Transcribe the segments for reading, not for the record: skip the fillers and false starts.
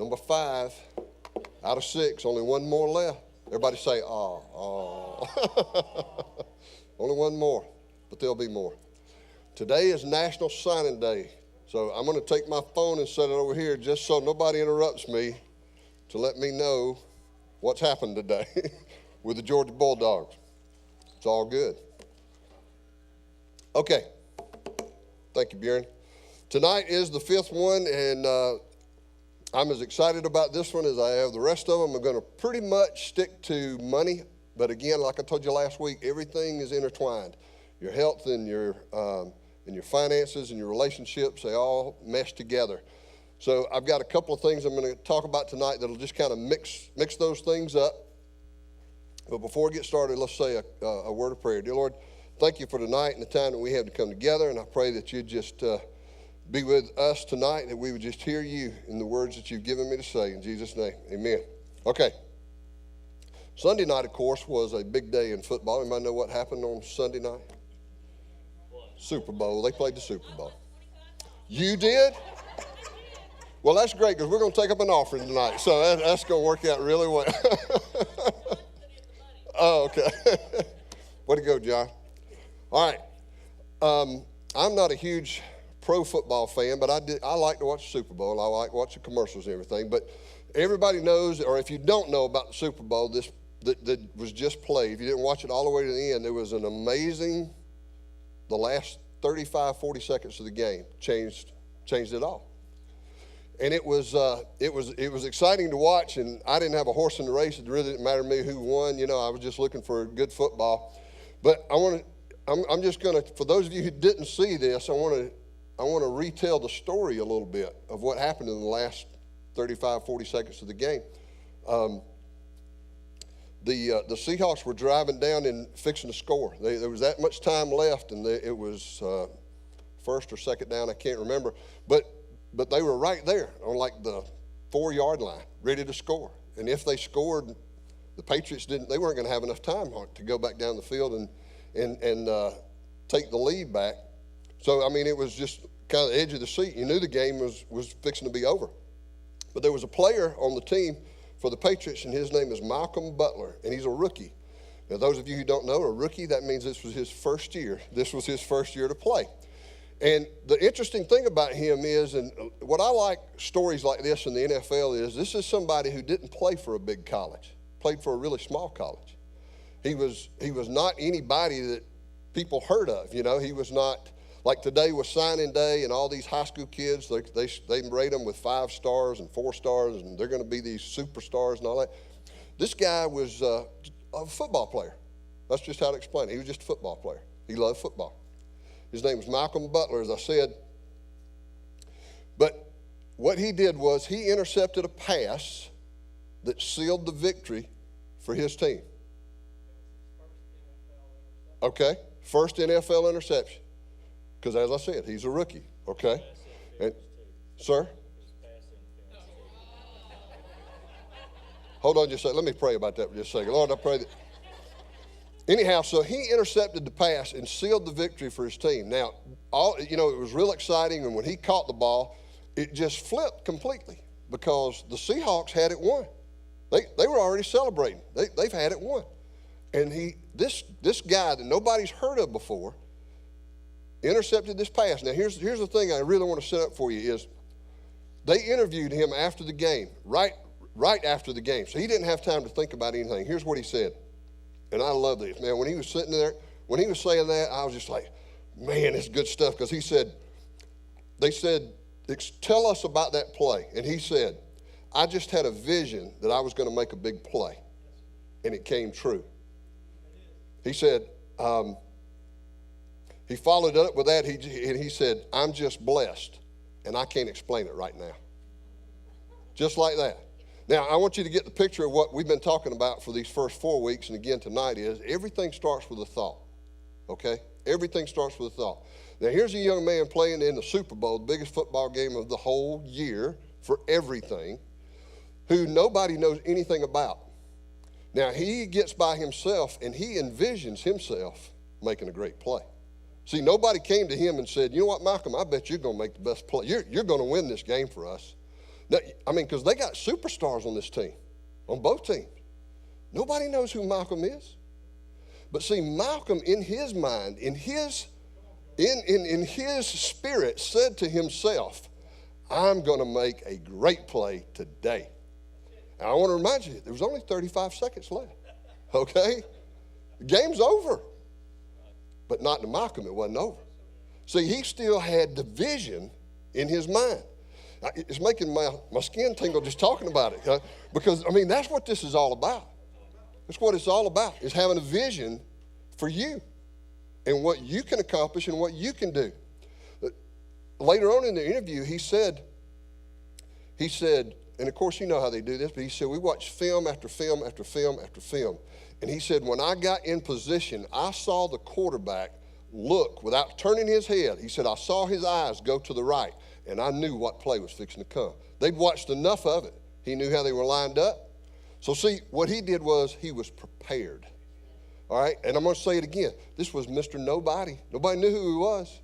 Number 5 out of 6, only one more left. Everybody say, oh. Only one more, but there'll be more. Today is National Signing Day, so I'm going to take my phone and set it over here just so nobody interrupts me to let me know what's happened today with the Georgia Bulldogs. It's all good. Okay. Thank you, Bjorn. Tonight is the 5th one, and I'm as excited about this one as I have the rest of them. I'm going to pretty much stick to money, but again, like I told you last week, everything is intertwined. Your health and your finances and your relationships, they all mesh together. So I've got a couple of things I'm going to talk about tonight that'll just kind of mix those things up. But before we get started, let's say a word of prayer. Dear Lord, thank you for tonight and the time that we have to come together, and I pray that you just be with us tonight, that we would just hear you in the words that you've given me to say. In Jesus' name, amen. Okay. Sunday night, of course, was a big day in football. Anybody know what happened on Sunday night? Super Bowl. They played the Super Bowl. You did? Well, that's great, because we're going to take up an offering tonight, so that's going to work out really well. Oh, okay. Way to go, John. All right. I'm not a huge pro football fan, but I like to watch the Super Bowl. I like watching commercials and everything. But everybody knows, or if you don't know about the Super Bowl, that was just played. If you didn't watch it all the way to the end, there was an amazing, the last 35, 40 seconds of the game changed it all. And it was exciting to watch, and I didn't have a horse in the race. It really didn't matter to me who won. You know, I was just looking for good football. But I'm just going to, for those of you who didn't see this, I want to retell the story a little bit of what happened in the last 35, 40 seconds of the game. The Seahawks were driving down and fixing to score. There was that much time left, and it was first or second down, I can't remember. But they were right there on like the 4-yard line, ready to score. And if they scored, the Patriots they weren't going to have enough time to go back down the field and take the lead back. So, I mean, it was just kind of the edge of the seat. You knew the game was fixing to be over. But there was a player on the team for the Patriots, and his name is Malcolm Butler, and he's a rookie. Now, those of you who don't know, a rookie, that means this was his first year. This was his first year to play. And the interesting thing about him is, and what I like stories like this in the NFL is, this is somebody who didn't play for a big college, played for a really small college. He was not anybody that people heard of, you know. He was not, like today was signing day, and all these high school kids, they rate them with 5 stars and 4 stars, and they're going to be these superstars and all that. This guy was a football player. That's just how to explain it. He was just a football player. He loved football. His name was Malcolm Butler, as I said. But what he did was he intercepted a pass that sealed the victory for his team. Okay, first NFL interception. Because as I said, he's a rookie, okay? And, sir? Hold on just a second. Let me pray about that for just a second. Lord, I pray that. Anyhow, so he intercepted the pass and sealed the victory for his team. Now, it was real exciting, and when he caught the ball, it just flipped completely because the Seahawks had it won. They were already celebrating. They've had it won. And this guy that nobody's heard of before intercepted this pass. Now, here's the thing I really want to set up for you is they interviewed him after the game, right after the game. So he didn't have time to think about anything. Here's what he said. And I love this, man. When he was sitting there, when he was saying that, I was just like, man, it's good stuff. Because they said, tell us about that play. And he said, I just had a vision that I was going to make a big play. And it came true. He said, he followed up with that, and he said, I'm just blessed, and I can't explain it right now. Just like that. Now, I want you to get the picture of what we've been talking about for these first 4 weeks, and again tonight is everything starts with a thought, okay? Everything starts with a thought. Now, here's a young man playing in the Super Bowl, the biggest football game of the whole year for everything, who nobody knows anything about. Now, he gets by himself, and he envisions himself making a great play. See, nobody came to him and said, you know what, Malcolm, I bet you're going to make the best play. You're going to win this game for us. Now, I mean, because they got superstars on this team, on both teams. Nobody knows who Malcolm is. But see, Malcolm, in his mind, in his spirit, said to himself, I'm going to make a great play today. And I want to remind you, there was only 35 seconds left, okay? The game's over. But not to Malcolm, it wasn't over. See, he still had the vision in his mind. It's making my skin tingle just talking about it. Because, I mean, that's what this is all about. That's what it's all about, is having a vision for you and what you can accomplish and what you can do. Later on in the interview, he said, and of course you know how they do this, but he said, we watched film after film after film after film. And he said, when I got in position, I saw the quarterback look without turning his head. He said, I saw his eyes go to the right, and I knew what play was fixing to come. They'd watched enough of it. He knew how they were lined up. So see, what he did was he was prepared. All right, and I'm going to say it again. This was Mr. Nobody. Nobody knew who he was.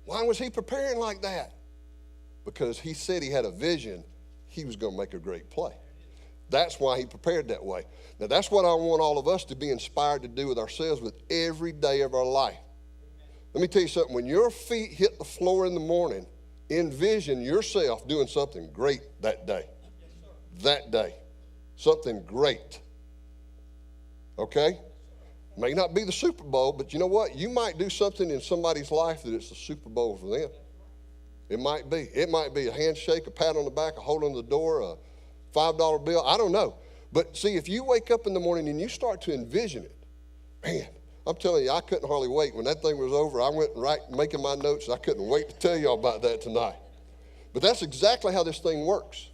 Why was he preparing like that? Because he said he had a vision. He was going to make a great play. That's why he prepared that way. Now, that's what I want all of us to be inspired to do with ourselves with every day of our life. Let me tell you something. When your feet hit the floor in the morning, envision yourself doing something great that day. That day. Something great. Okay? May not be the Super Bowl, but you know what? You might do something in somebody's life that it's the Super Bowl for them. It might be. It might be a handshake, a pat on the back, a hold on the door, a $5 bill. I don't know. But see, if you wake up in the morning and you start to envision it, man, I'm telling you, I couldn't hardly wait. When that thing was over, I went right making my notes. I couldn't wait to tell y'all about that tonight. But that's exactly how this thing works.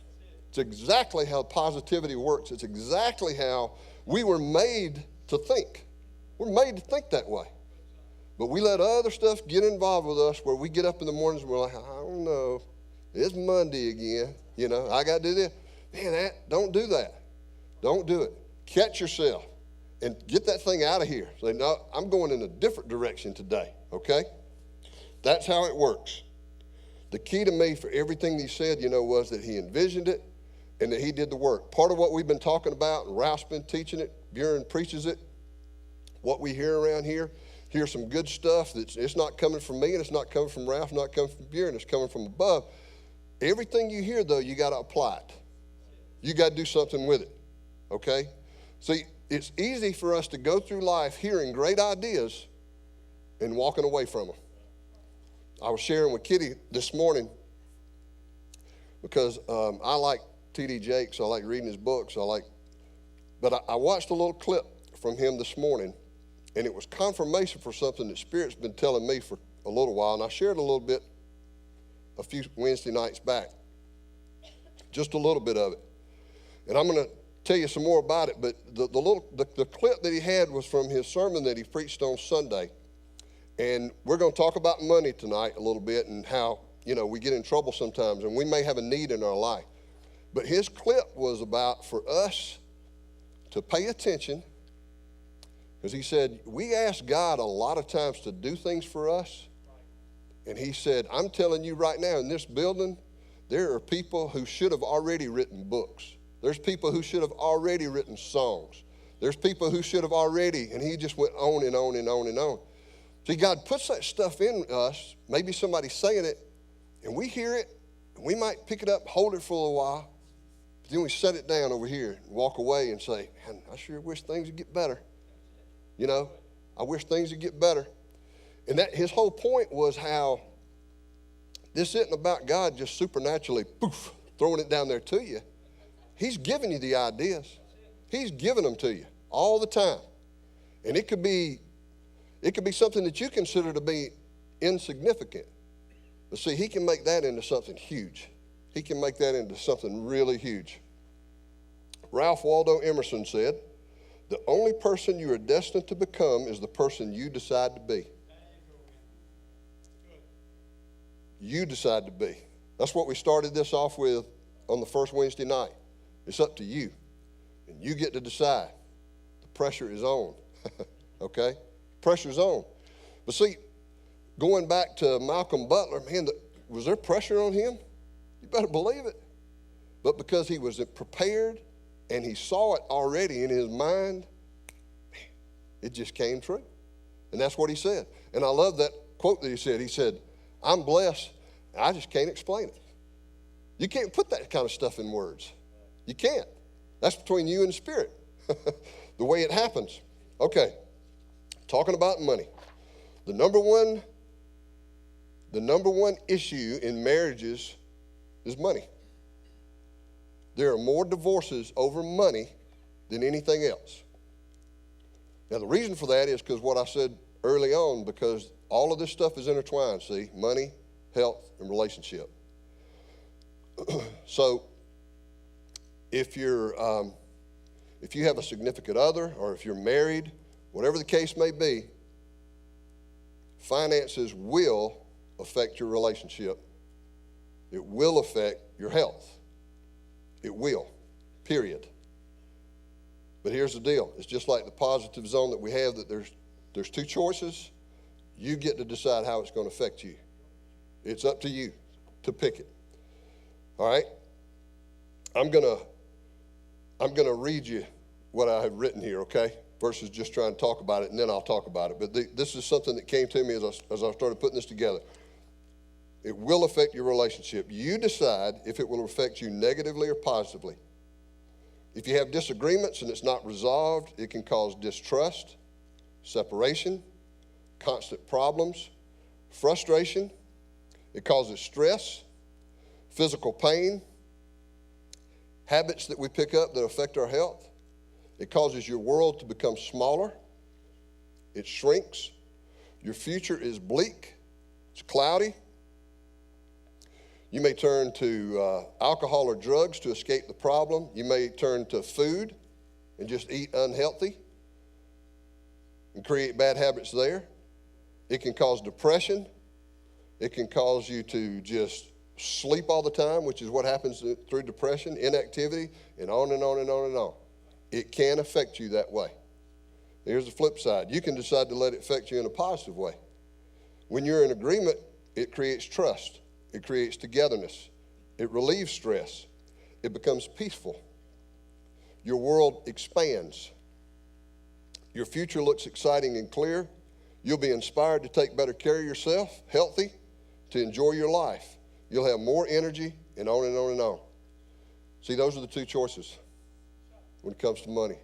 It's exactly how positivity works. It's exactly how we were made to think. We're made to think that way. But we let other stuff get involved with us where we get up in the mornings and we're like, I don't know, it's Monday again. You know, I got to do this. Man, don't do that. Don't do it. Catch yourself and get that thing out of here. Say, no, I'm going in a different direction today, okay? That's how it works. The key to me for everything he said, you know, was that he envisioned it and that he did the work. Part of what we've been talking about, and Ralph's been teaching it, Buren preaches it, what we hear around here, here's some good stuff that's it's not coming from me and it's not coming from Ralph, not coming from Buren, it's coming from above. Everything you hear, though, you got to apply it. You got to do something with it, okay? See, it's easy for us to go through life hearing great ideas and walking away from them. I was sharing with Kitty this morning because I like T.D. Jakes. I like reading his books. But I watched a little clip from him this morning, and it was confirmation for something that Spirit's been telling me for a little while, and I shared a little bit a few Wednesday nights back, just a little bit of it. And I'm going to tell you some more about it, but the clip that he had was from his sermon that he preached on Sunday. And we're going to talk about money tonight a little bit and how, you know, we get in trouble sometimes and we may have a need in our life. But his clip was about for us to pay attention, because he said, we ask God a lot of times to do things for us. And he said, I'm telling you right now, in this building, there are people who should have already written books. There's people who should have already written songs. There's people who should have already, and he just went on and on and on and on. See, God puts that stuff in us, maybe somebody's saying it, and we hear it, and we might pick it up, hold it for a while, but then we set it down over here and walk away and say, man, I sure wish things would get better. You know, I wish things would get better. And that his whole point was how this isn't about God just supernaturally, poof, throwing it down there to you. He's giving you the ideas. He's giving them to you all the time. And it could be something that you consider to be insignificant. But see, he can make that into something huge. He can make that into something really huge. Ralph Waldo Emerson said, the only person you are destined to become is the person you decide to be. You decide to be. That's what we started this off with on the first Wednesday night. It's up to you. And you get to decide. The pressure is on. Okay? Pressure's on. But see, going back to Malcolm Butler, man, was there pressure on him? You better believe it. but because he was prepared and he saw it already in his mind, it just came true. And that's what he said. And I love that quote that he said. He said, I'm blessed, I just can't explain it. You can't put that kind of stuff in words. You can't. That's between you and the Spirit, the way it happens. Okay, talking about money. The number one issue in marriages is money. There are more divorces over money than anything else. Now, the reason for that is because what I said early on, because all of this stuff is intertwined, see, money, health, and relationship. So, if you have a significant other, or if you're married, whatever the case may be, finances will affect your relationship. It will affect your health. It will, period. But here's the deal. It's just like the positive zone that we have, that there's two choices. You get to decide how it's going to affect you. It's up to you to pick it. All right? I'm going to read you what I have written here, okay? Versus just trying to talk about it, and then I'll talk about it. But this is something that came to me as I started putting this together. It will affect your relationship. You decide if it will affect you negatively or positively. If you have disagreements and it's not resolved, it can cause distrust, separation, constant problems, frustration. It causes stress, physical pain, habits that we pick up that affect our health. It causes your world to become smaller. It shrinks. Your future is bleak. It's cloudy. You may turn to alcohol or drugs to escape the problem. You may turn to food and just eat unhealthy and create bad habits there. It can cause depression. It can cause you to just sleep all the time, which is what happens through depression, inactivity, and on and on and on and on. It can affect you that way. Here's the flip side. You can decide to let it affect you in a positive way. When you're in agreement, it creates trust. It creates togetherness. It relieves stress. It becomes peaceful. Your world expands. Your future looks exciting and clear. You'll be inspired to take better care of yourself, healthy, to enjoy your life. You'll have more energy, and on and on and on. See, those are the two choices when it comes to money.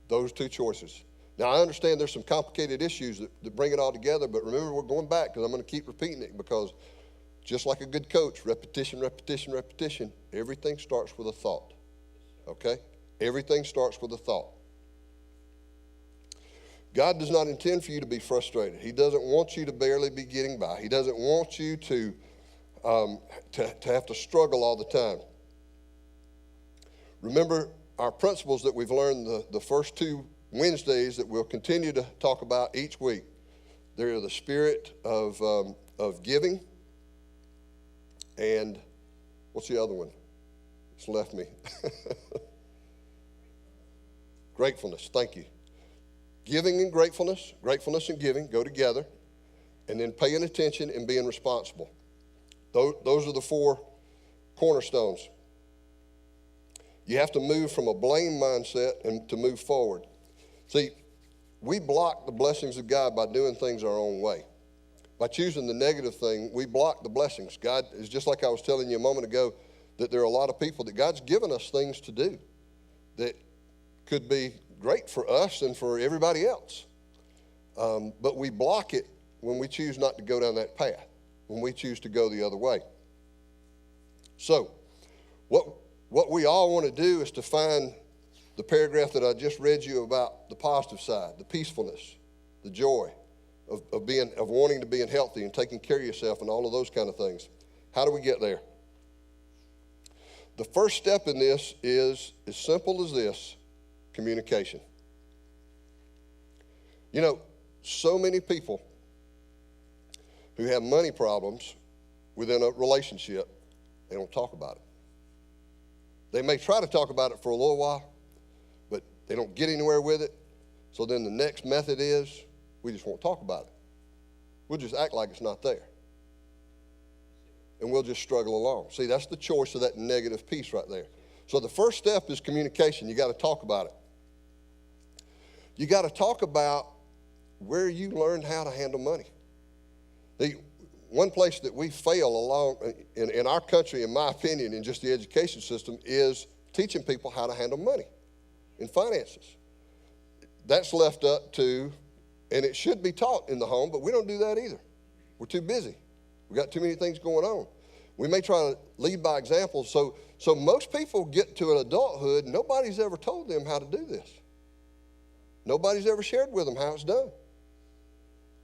Those two choices. Now, I understand there's some complicated issues that bring it all together, but remember, we're going back, because I'm going to keep repeating it, because just like a good coach, repetition, repetition, repetition, everything starts with a thought, okay? Everything starts with a thought. God does not intend for you to be frustrated. He doesn't want you to barely be getting by. He doesn't want you to have to struggle all the time. Remember our principles that we've learned the first 2 Wednesdays that we'll continue to talk about each week. They're the spirit of giving, and what's the other one? It's left me. Gratefulness, thank you. Giving and gratefulness and giving go together, and then paying attention and being responsible. Those are the 4 cornerstones. You have to move from a blame mindset and to move forward. See, we block the blessings of God by doing things our own way. By choosing the negative thing, we block the blessings. God is just like I was telling you a moment ago, that there are a lot of people that God's given us things to do that could be great for us and for everybody else. But we block it when we choose not to go down that path, when we choose to go the other way. So, what we all want to do is to find the paragraph that I just read you about the positive side, the peacefulness, the joy of wanting to be healthy and taking care of yourself and all of those kind of things. How do we get there? The first step in this is as simple as this: communication. You know, so many people who have money problems within a relationship, they don't talk about it. They may try to talk about it for a little while, but they don't get anywhere with it. So then the next method is we just won't talk about it. We'll just act like it's not there. and we'll just struggle along. See, that's the choice of that negative piece right there. So the first step is communication. You got to talk about it. You got to talk about where you learned how to handle money. One place that we fail along in our country, in my opinion, in just the education system, is teaching people how to handle money and finances. That's left up to, and it should be taught in the home, but we don't do that either. We're too busy. We got too many things going on. We may try to lead by example. So most people get to an adulthood, and nobody's ever told them how to do this. Nobody's ever shared with them how it's done.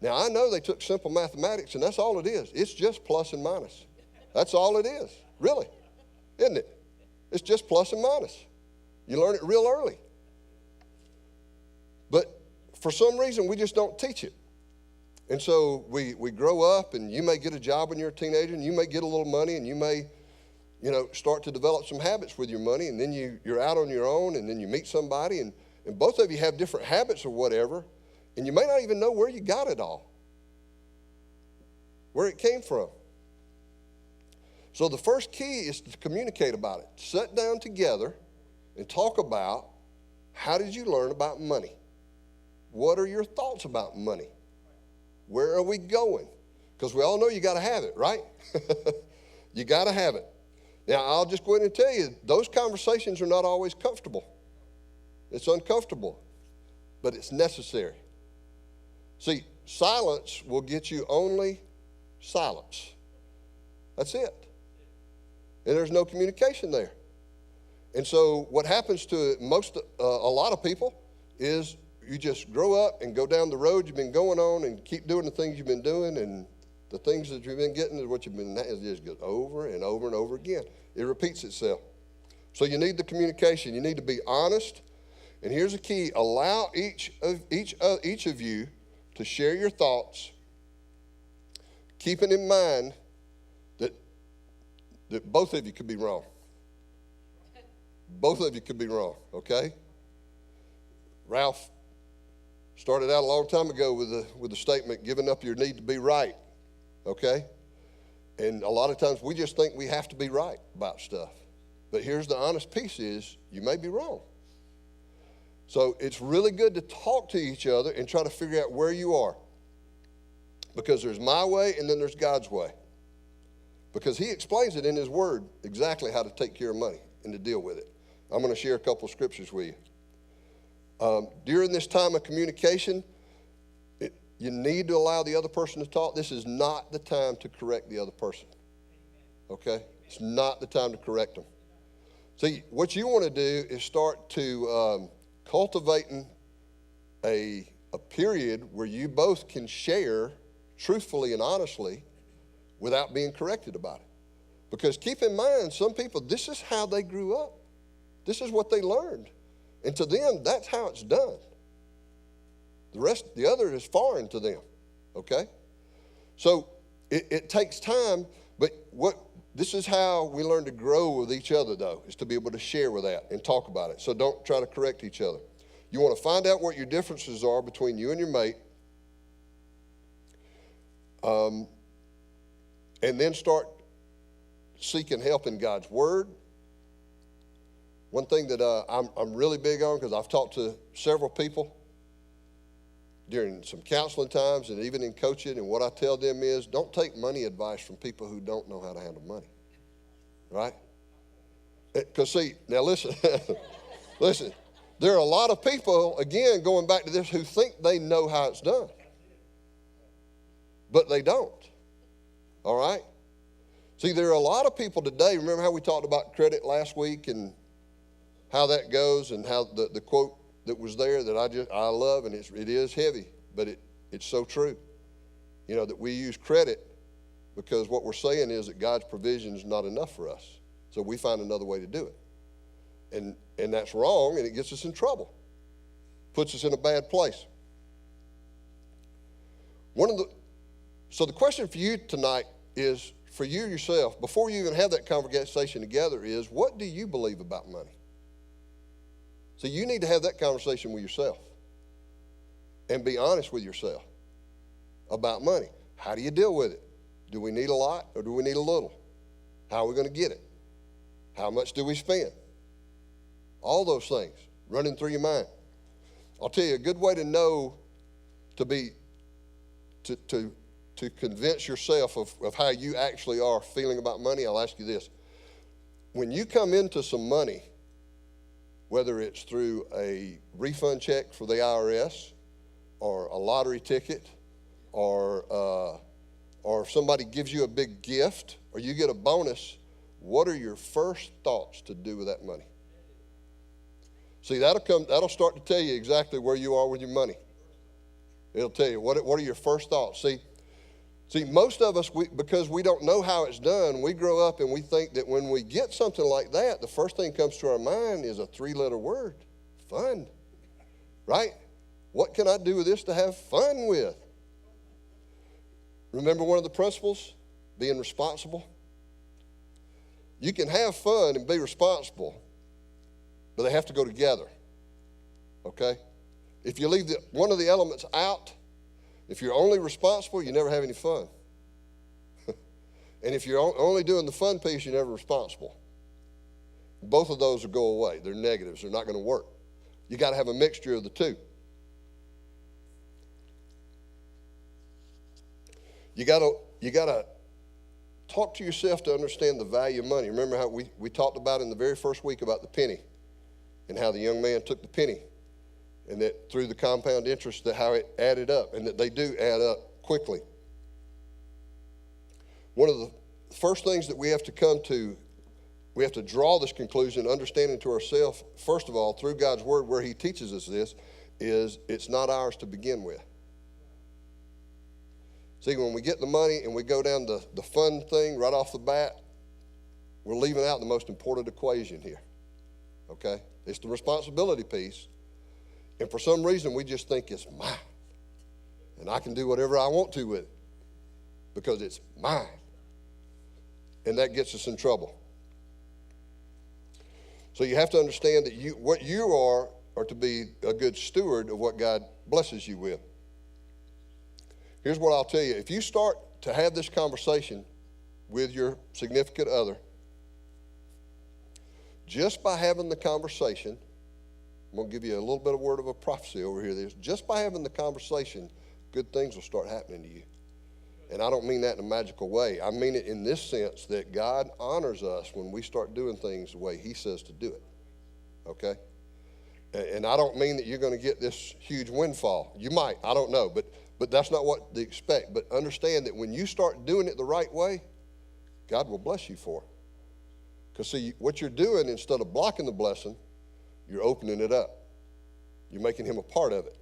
Now, I know they took simple mathematics, and that's all it is. It's just plus and minus. That's all it is, really, isn't it? It's just plus and minus. You learn it real early. But for some reason, we just don't teach it. And so we grow up, and you may get a job when you're a teenager, and you may get a little money, and you may, start to develop some habits with your money, and then you're out on your own, and then you meet somebody, and both of you have different habits or whatever, and you may not even know where you got it all, where it came from. So the first key is to communicate about it. Sit down together and talk about, how did you learn about money? What are your thoughts about money? Where are we going? Because we all know you got to have it, right? You got to have it. Now, I'll just go ahead and tell you, those conversations are not always comfortable. It's uncomfortable, but it's necessary. See, silence will get you only silence. That's it. And there's no communication there. And so what happens to a lot of people is you just grow up and go down the road you've been going on and keep doing the things you've been doing, and the things that you've been getting is what you've been, it just goes over and over and over again. It repeats itself. So you need the communication. You need to be honest. And here's the key. Allow each of you to share your thoughts, keeping in mind that both of you could be wrong. Both of you could be wrong, okay? Ralph started out a long time ago with the statement, giving up your need to be right, okay? And a lot of times we just think we have to be right about stuff. But here's the honest piece is, you may be wrong. So it's really good to talk to each other and try to figure out where you are. Because there's my way and then there's God's way. Because he explains it in his word exactly how to take care of money and to deal with it. I'm going to share a couple of scriptures with you. During this time of communication, you need to allow the other person to talk. This is not the time to correct the other person. Okay? It's not the time to correct them. See, what you want to do is start to cultivating a period where you both can share truthfully and honestly without being corrected about it. Because keep in mind, some people, this is how they grew up. This is what they learned. And to them, that's how it's done. The other is foreign to them, okay? So it takes time, but this is how we learn to grow with each other, though, is to be able to share with that and talk about it. So don't try to correct each other. You want to find out what your differences are between you and your mate, and then start seeking help in God's Word. One thing that I'm really big on, because I've talked to several people during some counseling times and even in coaching, and what I tell them is, don't take money advice from people who don't know how to handle money, right? Because see, now listen, listen, there are a lot of people, again, going back to this, who think they know how it's done, but they don't, all right? See, there are a lot of people today, remember how we talked about credit last week and how that goes, and how the quote that was there that I love, and it is heavy, but it's so true. You know, that we use credit because what we're saying is that God's provision is not enough for us. So we find another way to do it. And that's wrong, and it gets us in trouble. Puts us in a bad place. So the question for you tonight is, for you yourself, before you even have that conversation together, is, what do you believe about money? So you need to have that conversation with yourself and be honest with yourself about money. How do you deal with it? Do we need a lot or do we need a little? How are we going to get it? How much do we spend? All those things running through your mind. I'll tell you a good way to know to convince yourself of how you actually are feeling about money. I'll ask you this. When you come into some money, whether it's through a refund check for the IRS or a lottery ticket or if somebody gives you a big gift or you get a bonus, what are your first thoughts to do with that money? See, that'll start to tell you exactly where you are with your money. It'll tell you what are your first thoughts. See, most of us, because we don't know how it's done, we grow up and we think that when we get something like that, the first thing that comes to our mind is a 3-letter word, fun, right? What can I do with this to have fun with? Remember one of the principles, being responsible? You can have fun and be responsible, but they have to go together, okay? If you leave one of the elements out, if you're only responsible, you never have any fun. And if you're only doing the fun piece, you're never responsible. Both of those will go away. They're negatives. They're not going to work. You got to have a mixture of the two. You got to talk to yourself to understand the value of money. Remember how we talked about in the very first week about the penny and how the young man took the penny and that through the compound interest, that how it added up, and that they do add up quickly. One of the first things that we have to come to, we have to draw this conclusion, understanding to ourselves, first of all, through God's word, where he teaches us this, is it's not ours to begin with. See, when we get the money and we go down the fun thing right off the bat, we're leaving out the most important equation here, okay? It's the responsibility piece. And for some reason, we just think it's mine. And I can do whatever I want to with it because it's mine. And that gets us in trouble. So you have to understand that what you are to be a good steward of what God blesses you with. Here's what I'll tell you. If you start to have this conversation with your significant other, just by having the conversation, I'm going to give you a little bit of word of a prophecy over here. Just by having the conversation, good things will start happening to you. And I don't mean that in a magical way. I mean it in this sense that God honors us when we start doing things the way he says to do it, okay? And I don't mean that you're going to get this huge windfall. You might, I don't know, but that's not what they expect. But understand that when you start doing it the right way, God will bless you for it. Because see, what you're doing, instead of blocking the blessing, you're opening it up. You're making him a part of it.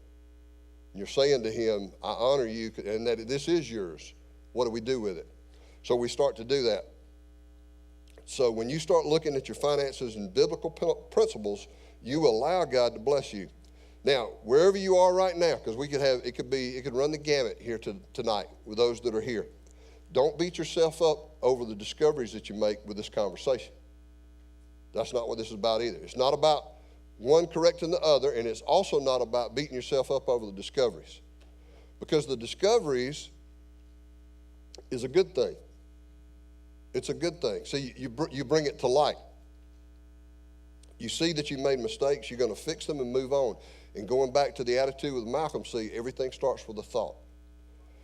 You're saying to him, I honor you, and that this is yours. What do we do with it? So we start to do that. So when you start looking at your finances and biblical principles, you allow God to bless you. Now, wherever you are right now, because it could run the gamut here tonight with those that are here. Don't beat yourself up over the discoveries that you make with this conversation. That's not what this is about either. It's not about one correcting the other, and it's also not about beating yourself up over the discoveries. Because the discoveries is a good thing. It's a good thing. See, you bring it to light. You see that you made mistakes, you're going to fix them and move on. And going back to the attitude with Malcolm, see, everything starts with a thought.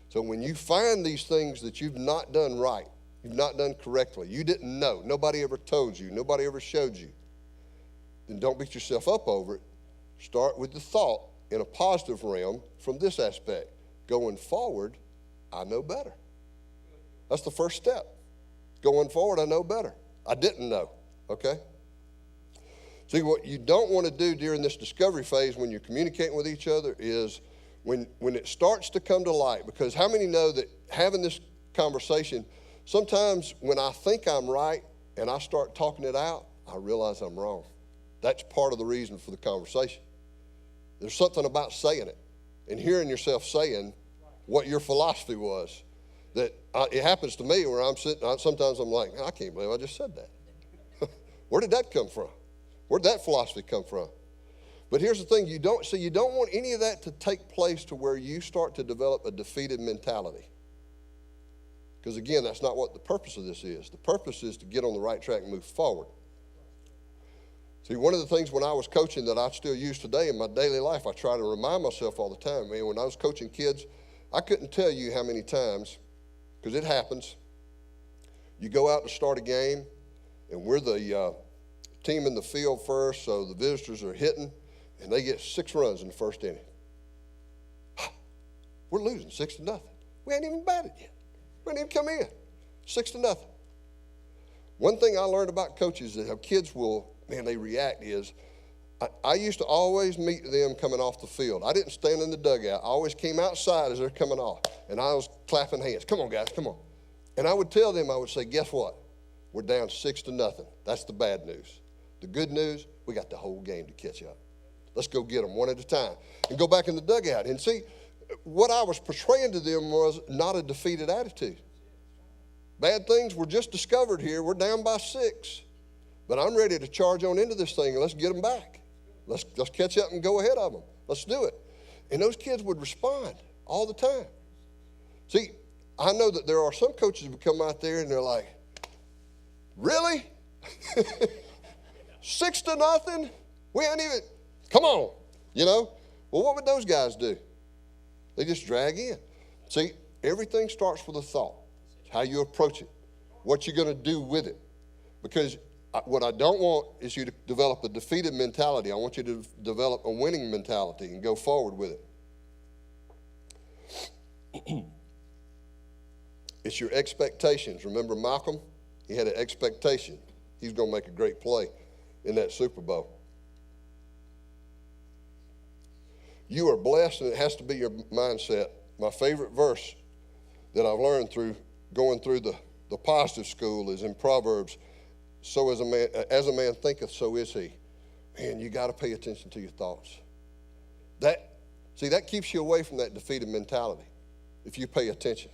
So when you find these things that you've not done right, you've not done correctly, you didn't know, nobody ever told you, nobody ever showed you, then don't beat yourself up over it. Start with the thought in a positive realm from this aspect. Going forward, I know better. That's the first step. Going forward, I know better. I didn't know, okay? See, what you don't want to do during this discovery phase when you're communicating with each other is when it starts to come to light, because how many know that having this conversation, sometimes when I think I'm right and I start talking it out, I realize I'm wrong. That's part of the reason for the conversation. There's something about saying it and hearing yourself saying what your philosophy was. That it happens to me where I'm sitting, sometimes I'm like, I can't believe I just said that. Where did that come from? Where did that philosophy come from? But here's the thing, you don't want any of that to take place to where you start to develop a defeated mentality. Because again, that's not what the purpose of this is. The purpose is to get on the right track and move forward. See, one of the things when I was coaching that I still use today in my daily life, I try to remind myself all the time, man, when I was coaching kids, I couldn't tell you how many times, because it happens, you go out to start a game, and we're the team in the field first, so the visitors are hitting, and they get 6 runs in the first inning. We're losing 6-0. We ain't even batted yet. We ain't even come in. 6-0. One thing I learned about coaches that how kids will, man, they react is, I used to always meet them coming off the field. I didn't stand in the dugout. I always came outside as they're coming off, and I was clapping hands. Come on, guys, come on. And I would tell them, I would say, guess what? We're down 6-0. That's the bad news. The good news, we got the whole game to catch up. Let's go get them one at a time and go back in the dugout. And see, what I was portraying to them was not a defeated attitude. Bad things were just discovered here. We're down by 6. But I'm ready to charge on into this thing and let's get them back. Let's catch up and go ahead of them. Let's do it. And those kids would respond all the time. See, I know that there are some coaches who come out there and they're like, really? 6-0? We ain't even, come on, you know? Well, what would those guys do? They just drag in. See, everything starts with a thought. It's how you approach it, what you're going to do with it. Because what I don't want is you to develop a defeated mentality. I want you to develop a winning mentality and go forward with it. It's your expectations. Remember Malcolm? He had an expectation. He's going to make a great play in that Super Bowl. You are blessed, and it has to be your mindset. My favorite verse that I've learned through going through the positive school is in Proverbs. So as a man thinketh, so is he. Man, you got to pay attention to your thoughts. That keeps you away from that defeated mentality if you pay attention.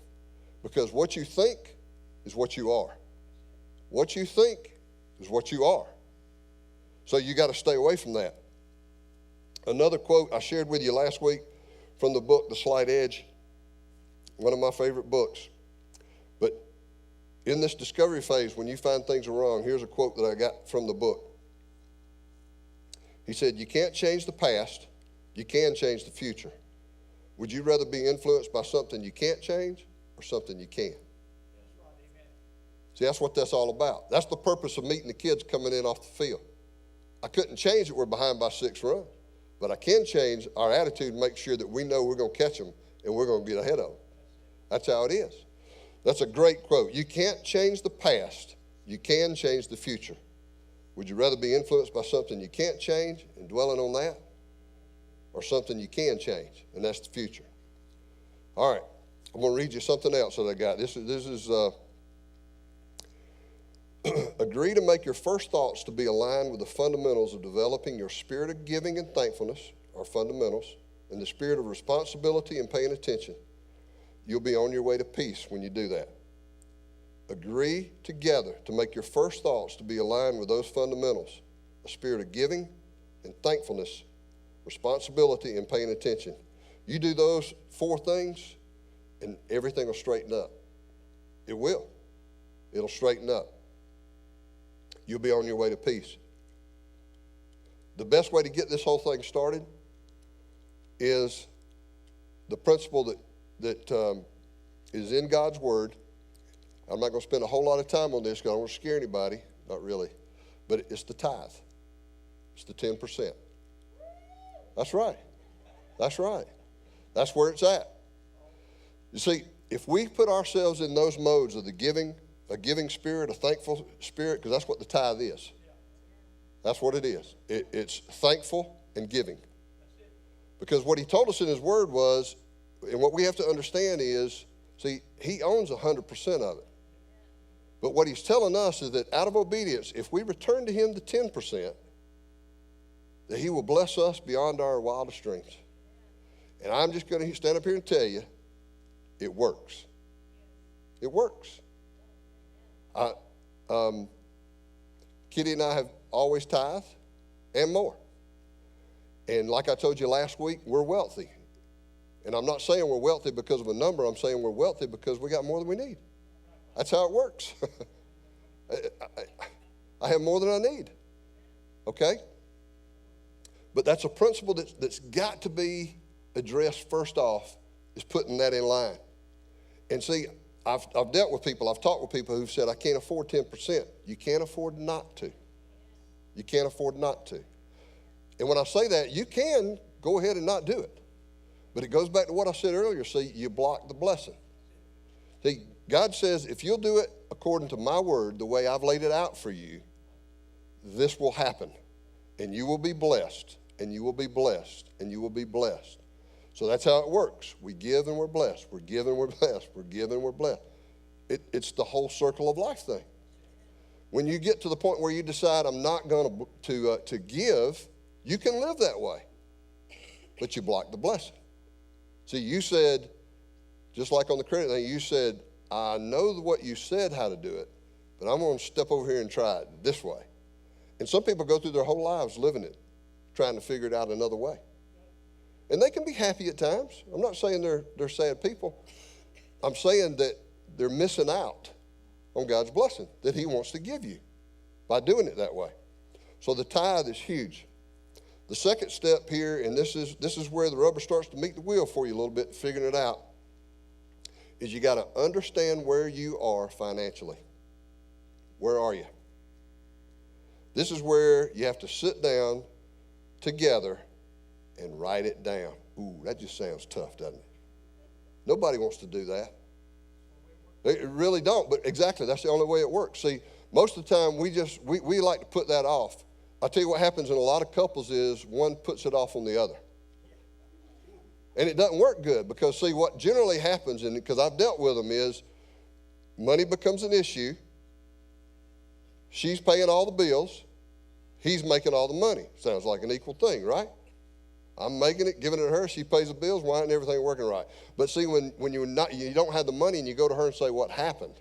Because what you think is what you are. What you think is what you are. So you got to stay away from that. Another quote I shared with you last week from the book, The Slight Edge, one of my favorite books. But in this discovery phase, when you find things are wrong, here's a quote that I got from the book. He said, you can't change the past, you can change the future. Would you rather be influenced by something you can't change or something you can? See, that's what that's all about. That's the purpose of meeting the kids coming in off the field. I couldn't change it, we're behind by 6 runs. But I can change our attitude and make sure that we know we're going to catch them and we're going to get ahead of them. That's how it is. That's a great quote. You can't change the past. You can change the future. Would you rather be influenced by something you can't change and dwelling on that, or something you can change, and that's the future? All right. I'm going to read you something else that I got. This is agree to make your first thoughts to be aligned with the fundamentals of developing your spirit of giving and thankfulness, or fundamentals, and the spirit of responsibility and paying attention. You'll be on your way to peace when you do that. Agree together to make your first thoughts to be aligned with those fundamentals, a spirit of giving and thankfulness, responsibility and paying attention. You do those 4 things and everything will straighten up. It will. It'll straighten up. You'll be on your way to peace. The best way to get this whole thing started is the principle that is in God's Word. I'm not going to spend a whole lot of time on this because I don't want to scare anybody. Not really. But it's the tithe. It's the 10%. That's right. That's right. That's where it's at. You see, if we put ourselves in those modes of a giving spirit, a thankful spirit, because that's what the tithe is. That's what it is. It's thankful and giving. Because what he told us in his word was, and what we have to understand is, see, he owns 100% of it. But what he's telling us is that out of obedience, if we return to him the 10%, that he will bless us beyond our wildest dreams. And I'm just going to stand up here and tell you, it works. It works. Kitty and I have always tithed and more. And like I told you last week, we're wealthy. And I'm not saying we're wealthy because of a number. I'm saying we're wealthy because we got more than we need. That's how it works. I have more than I need. Okay? But that's a principle that's got to be addressed first off, is putting that in line. And see, I've dealt with people, I've talked with people who've said, I can't afford 10%. You can't afford not to. You can't afford not to. And when I say that, you can go ahead and not do it. But it goes back to what I said earlier. See, you block the blessing. See, God says, if you'll do it according to my word, the way I've laid it out for you, this will happen. And you will be blessed, and you will be blessed, and you will be blessed. So that's how it works. We give and we're blessed. We're giving, we're blessed. We're giving, we're blessed. It's the whole circle of life thing. When you get to the point where you decide, I'm not going to give, you can live that way. But you block the blessing. See, you said, just like on the credit thing, you said, I know what you said how to do it, but I'm going to step over here and try it this way. And some people go through their whole lives living it, trying to figure it out another way. And they can be happy at times. I'm not saying they're sad people. I'm saying that they're missing out on God's blessing that he wants to give you by doing it that way. So the tithe is huge. The second step here, and this is where the rubber starts to meet the wheel for you a little bit, figuring it out, is you got to understand where you are financially. Where are you? This is where you have to sit down together and write it down. Ooh, that just sounds tough, doesn't it? Nobody wants to do that. They really don't, but exactly, that's the only way it works. See, most of the time we like to put that off. I'll tell you what happens in a lot of couples is one puts it off on the other. And it doesn't work good because, see, what generally happens, and because I've dealt with them, is money becomes an issue. She's paying all the bills. He's making all the money. Sounds like an equal thing, right? I'm making it, giving it to her. She pays the bills. Why isn't everything working right? But see, when you don't have the money and you go to her and say, what happened?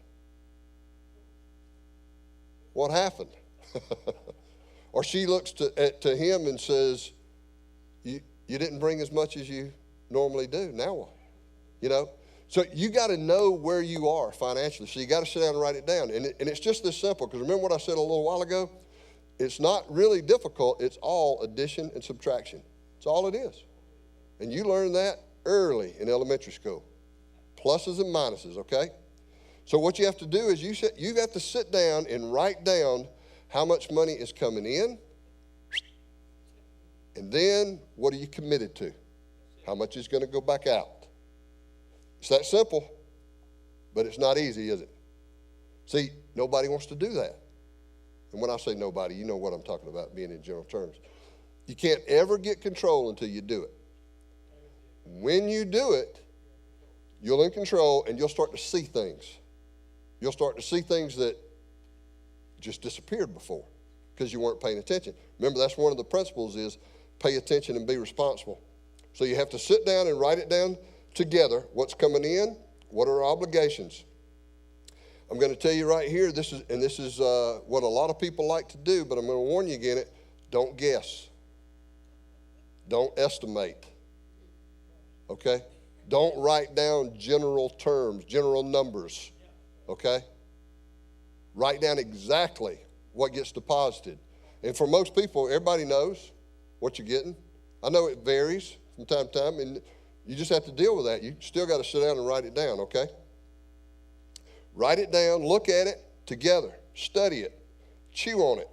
What happened? Or she looks to him and says, you didn't bring as much as you normally do. Now what? You know? So you got to know where you are financially. So you got to sit down and write it down. And it's just this simple. Because remember what I said a little while ago? It's not really difficult. It's all addition and subtraction. That's all it is. And you learn that early in elementary school. Pluses and minuses, okay? So what you have to do is you have to sit down and write down how much money is coming in, and then what are you committed to? How much is going to go back out? It's that simple, but it's not easy, is it? See, nobody wants to do that. And when I say nobody, you know what I'm talking about, being in general terms. You can't ever get control until you do it. When you do it, you'll in control and you'll start to see things. You'll start to see things that just disappeared before because you weren't paying attention. Remember, that's one of the principles is pay attention and be responsible. So you have to sit down and write it down together. What's coming in? What are our obligations? I'm going to tell you right here, this is what a lot of people like to do, but I'm going to warn you again, don't guess. Don't estimate. Okay? Don't write down general terms, general numbers. Okay? Write down exactly what gets deposited. And for most people, everybody knows what you're getting. I know it varies from time to time, and you just have to deal with that. You still got to sit down and write it down, okay? Write it down, look at it together, study it, chew on it,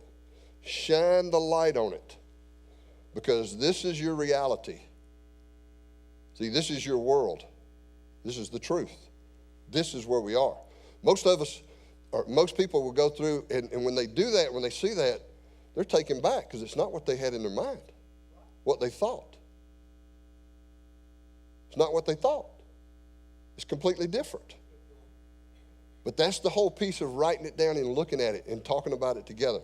shine the light on it, because this is your reality. See, this is your world. This is the truth. This is where we are. Most of us, or most people will go through, and when they do that, when they see that, they're taken back because it's not what they had in their mind, what they thought. It's not what they thought. It's completely different. But that's the whole piece of writing it down and looking at it and talking about it together.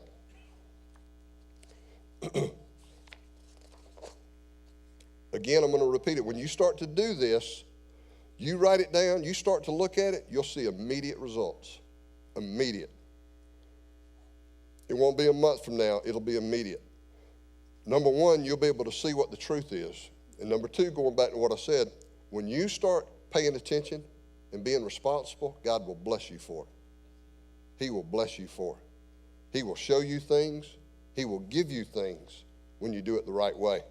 Again, I'm going to repeat it. When you start to do this, you write it down, you start to look at it, you'll see immediate results. Immediate. It won't be a month from now, it'll be immediate. Number one, you'll be able to see what the truth is. And number two, going back to what I said, when you start paying attention and being responsible, God will bless you for it. He will bless you for it. He will show you things. He will give you things when you do it the right way.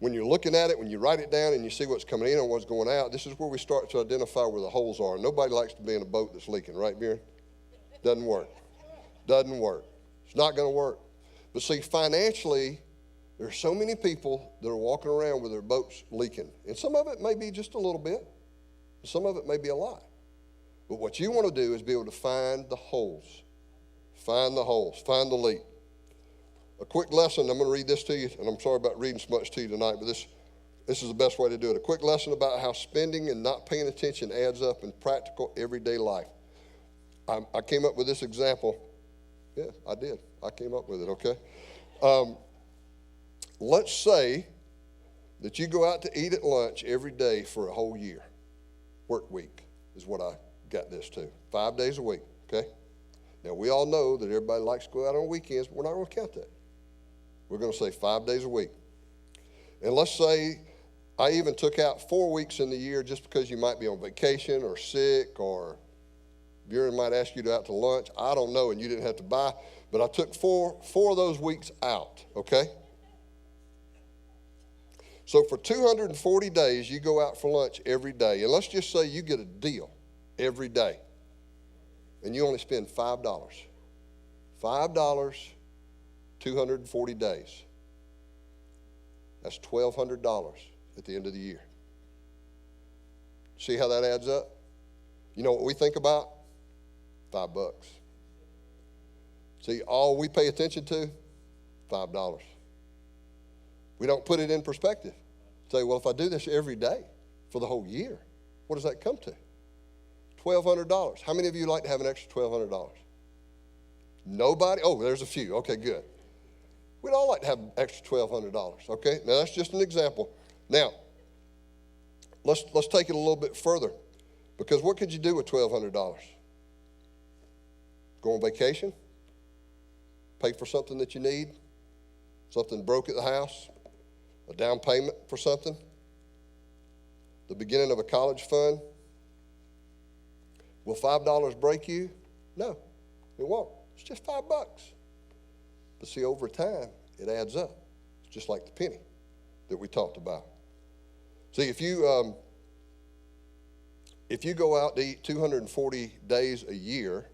When you're looking at it, when you write it down and you see what's coming in and what's going out, this is where we start to identify where the holes are. Nobody likes to be in a boat that's leaking, right, Bjorn? Doesn't work. Doesn't work. It's not going to work. But see, financially, there's so many people that are walking around with their boats leaking. And some of it may be just a little bit. Some of it may be a lot. But what you want to do is be able to find the holes. Find the holes. Find the leak. A quick lesson, I'm going to read this to you, and I'm sorry about reading so much to you tonight, but this is the best way to do it. A quick lesson about how spending and not paying attention adds up in practical everyday life. I came up with this example. Yeah, I did. I came up with it, okay? Let's say that you go out to eat at lunch every day for a whole year. Work week is what I got this to. 5 days a week, okay? Now, we all know that everybody likes to go out on weekends, but we're not going to count that. We're going to say 5 days a week. And let's say I even took out 4 weeks in the year just because you might be on vacation or sick, or Buren might ask you to out to lunch. I don't know, and you didn't have to buy. But I took four of those weeks out, okay? So for 240 days, you go out for lunch every day. And let's just say you get a deal every day. And you only spend $5. $5, 240 days. That's $1,200 at the end of the year. See how that adds up? You know what we think about? $5. See, all we pay attention to, $5. We don't put it in perspective. Say, well, if I do this every day for the whole year, what does that come to? $1,200. How many of you like to have an extra $1,200? Nobody? Oh, there's a few. Okay, good. We'd all like to have an extra $1,200, okay? Now, that's just an example. Now, let's take it a little bit further, because what could you do with $1,200? Go on vacation? Pay for something that you need? Something broke at the house? A down payment for something? The beginning of a college fund? Will $5 break you? No, it won't. It's just $5. But see, over time, it adds up. It's just like the penny that we talked about. See, if you go out to eat 240 days a year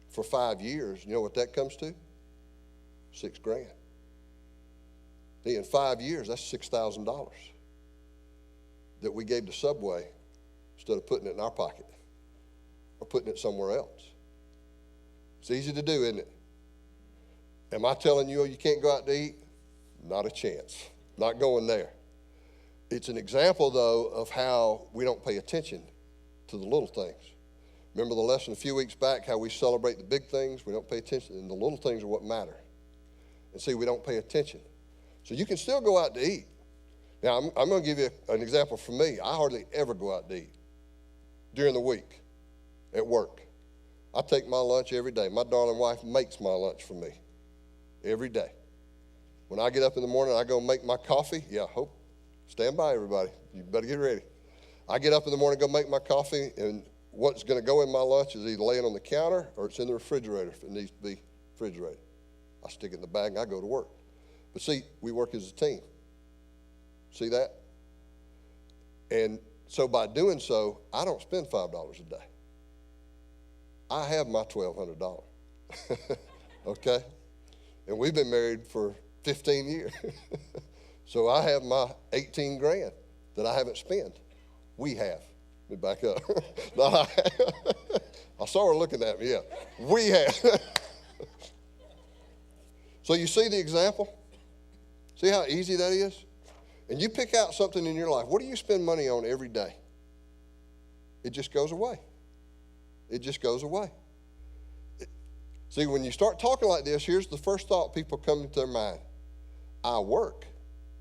for 5 years, you know what that comes to? $6,000. See, in 5 years, that's $6,000 that we gave to Subway instead of putting it in our pocket or putting it somewhere else. It's easy to do, isn't it? Am I telling you you can't go out to eat? Not a chance. Not going there. It's an example, though, of how we don't pay attention to the little things. Remember the lesson a few weeks back, how we celebrate the big things? We don't pay attention, and the little things are what matter. And see, we don't pay attention. So you can still go out to eat. Now, I'm going to give you an example from me. I hardly ever go out to eat during the week at work. I take my lunch every day. My darling wife makes my lunch for me every day. When I get up in the morning, I go make my coffee. Yeah, stand by, everybody. You better get ready. I get up in the morning, go make my coffee, and what's going to go in my lunch is either laying on the counter or it's in the refrigerator if it needs to be refrigerated. I stick it in the bag and I go to work. But see, we work as a team. See that? And so by doing so, I don't spend $5 a day. I have my $1,200. Okay? And we've been married for 15 years. So I have my $18,000 that I haven't spent. We have. Let me back up. No, I saw her looking at me, yeah. We have. So you see the example? See how easy that is? And you pick out something in your life. What do you spend money on every day? It just goes away. It just goes away. See, when you start talking like this, here's the first thought people come into their mind. I work,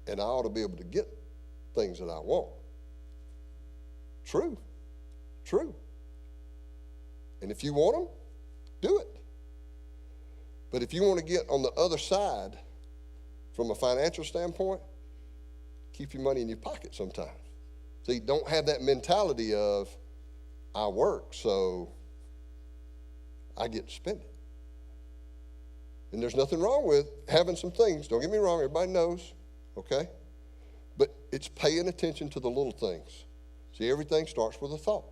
and I ought to be able to get things that I want. True. True. And if you want them, do it. But if you want to get on the other side from a financial standpoint, keep your money in your pocket sometimes. See, don't have that mentality of, I work, so I get to spend it. And there's nothing wrong with having some things. Don't get me wrong, everybody knows, okay? But it's paying attention to the little things. See, everything starts with a thought.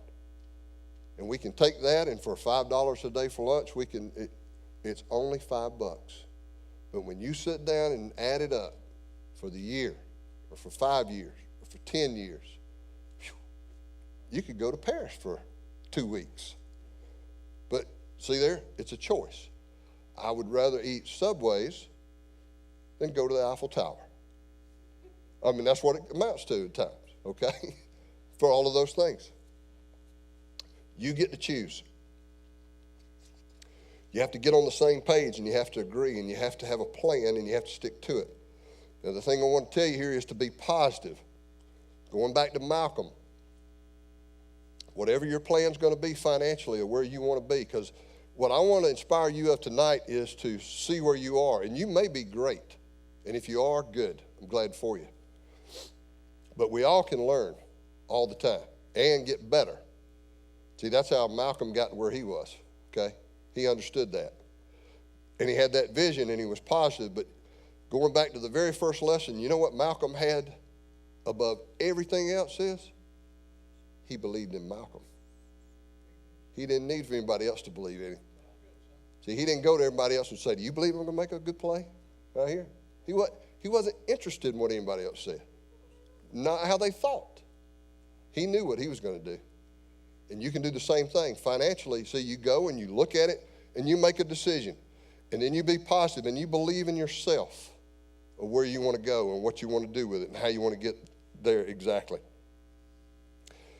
And we can take that, and for $5 a day for lunch, it's only $5. But when you sit down and add it up for the year, or for 5 years, or for 10 years, you could go to Paris for 2 weeks. But see there, it's a choice. I would rather eat Subways than go to the Eiffel Tower. I mean, that's what it amounts to at times, okay? For all of those things. You get to choose. You have to get on the same page, and you have to agree, and you have to have a plan, and you have to stick to it. Now, the thing I want to tell you here is to be positive. Going back to Malcolm, whatever your plan's going to be financially or where you want to be, because what I want to inspire you of tonight is to see where you are. And you may be great. And if you are, good. I'm glad for you. But we all can learn all the time and get better. See, that's how Malcolm got to where he was, okay? He understood that. And he had that vision, and he was positive. But going back to the very first lesson, you know what Malcolm had above everything else is? He believed in Malcolm. He didn't need for anybody else to believe in him. See, he didn't go to everybody else and say, do you believe I'm going to make a good play right here? He wasn't interested in what anybody else said. Not how they thought. He knew what he was going to do. And you can do the same thing financially. See, you go and you look at it and you make a decision. And then you be positive and you believe in yourself of where you want to go and what you want to do with it and how you want to get there exactly.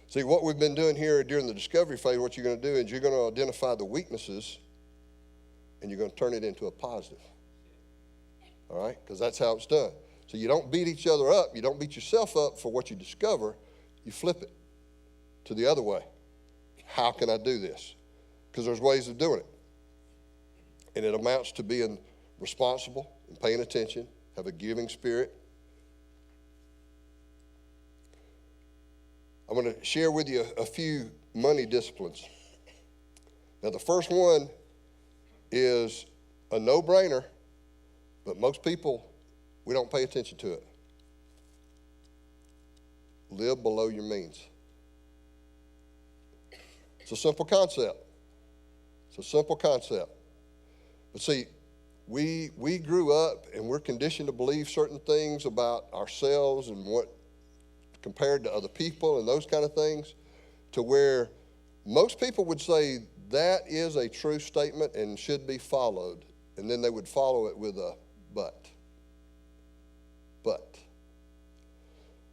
See, what we've been doing here during the discovery phase, what you're going to do is you're going to identify the weaknesses and you're going to turn it into a positive. All right? Because that's how it's done. So you don't beat each other up. You don't beat yourself up for what you discover. You flip it to the other way. How can I do this? Because there's ways of doing it. And it amounts to being responsible and paying attention, have a giving spirit. I'm going to share with you a few money disciplines. Now, the first one is a no-brainer, but most people, we don't pay attention to it. Live below your means. It's a simple concept. It's a simple concept. But see, we grew up and we're conditioned to believe certain things about ourselves and what compared to other people and those kind of things, to where most people would say that is a true statement and should be followed, and then they would follow it with a but.